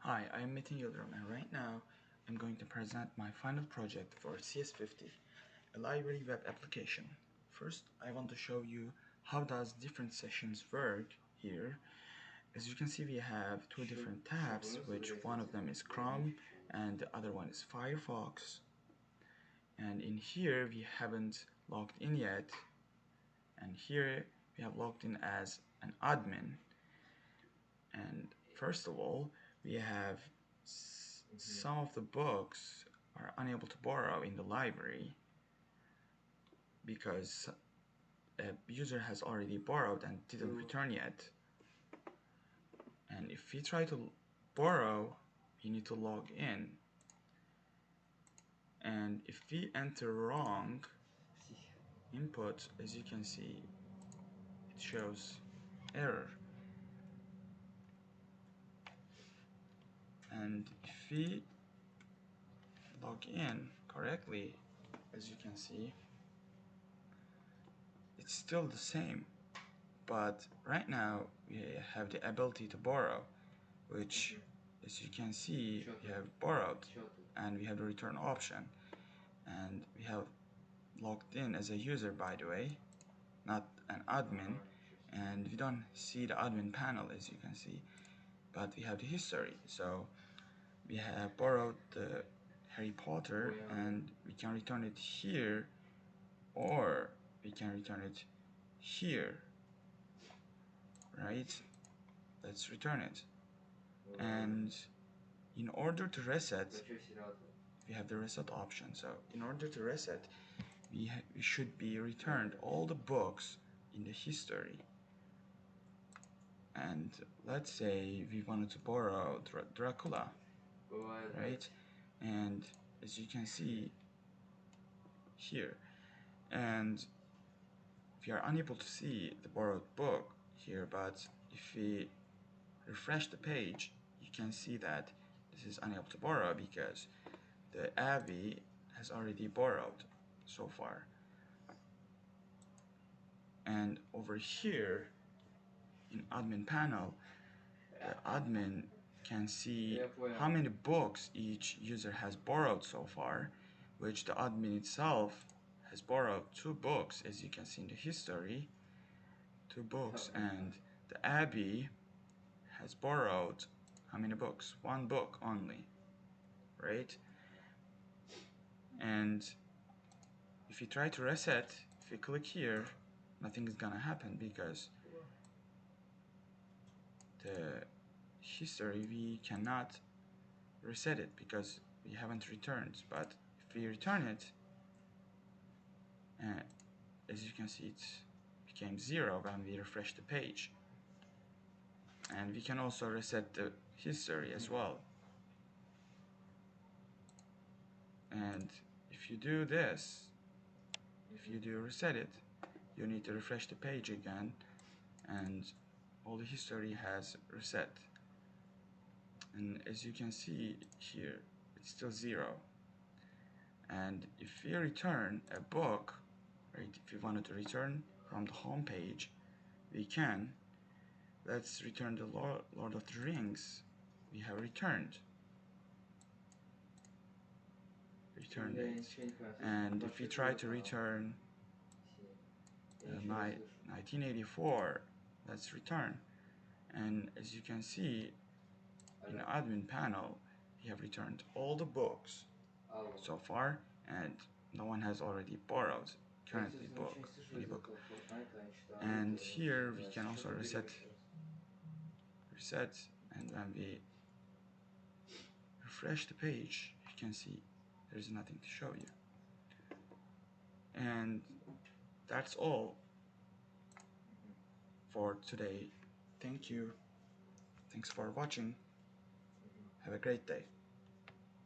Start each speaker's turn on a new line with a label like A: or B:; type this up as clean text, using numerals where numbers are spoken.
A: Hi, I am Metin Yildirim, and right now I'm going to present my final project for CS50, a library web application. First, I want to show you how does different sessions work here. As you can see, we have two different tabs, which one of them is Chrome and the other one is Firefox. And in here we haven't logged in yet, and here we have logged in as an admin. And first of all, we have some of the books are unable to borrow in the library because a user has already borrowed and didn't return yet. And if we try to borrow, we need to log in. And if we enter wrong input, as you can see, it shows error. And if we log in correctly, as you can see, it's still the same, but right now we have the ability to borrow, which as you can see we have borrowed, and we have the return option, and we have logged in as a user, by the way, not an admin, and we don't see the admin panel, as you can see, but we have the history. So we have borrowed the Harry Potter, and we can return it here, or we can return it here, right? Let's return it. And in order to reset, we have the reset option. So in order to reset, we should be returned all the books in the history. And let's say we wanted to borrow Dracula, right? And as you can see here, and we are unable to see the borrowed book here, but if we refresh the page, you can see that this is unable to borrow because the Abbey has already borrowed so far. And over here in admin panel, the admin can see how many books each user has borrowed so far, which the admin itself has borrowed 2 books, as you can see in the history, 2 books, and the Abbey has borrowed how many books? 1 book only, right? And if you try to reset, if you click here, nothing is gonna happen because the history, we cannot reset it because we haven't returned. But if we return it, as you can see, it became 0 when we refresh the page. And we can also reset the history as well. And if you do this, if you do reset it, you need to refresh the page again, and all the history has reset. And as you can see here, it's still 0. And if we return a book, right, if we wanted to return from the home page, we can. Let's return the Lord of the Rings. We have returned it. And if we try to return 1984, let's return. And as you can see in the admin panel, we have returned all the books so far, and no one has already borrowed currently any book. And here we can also reset, and when we refresh the page, you can see there's nothing to show you. And that's all for today. Thank you. Thanks for watching. Have a great day.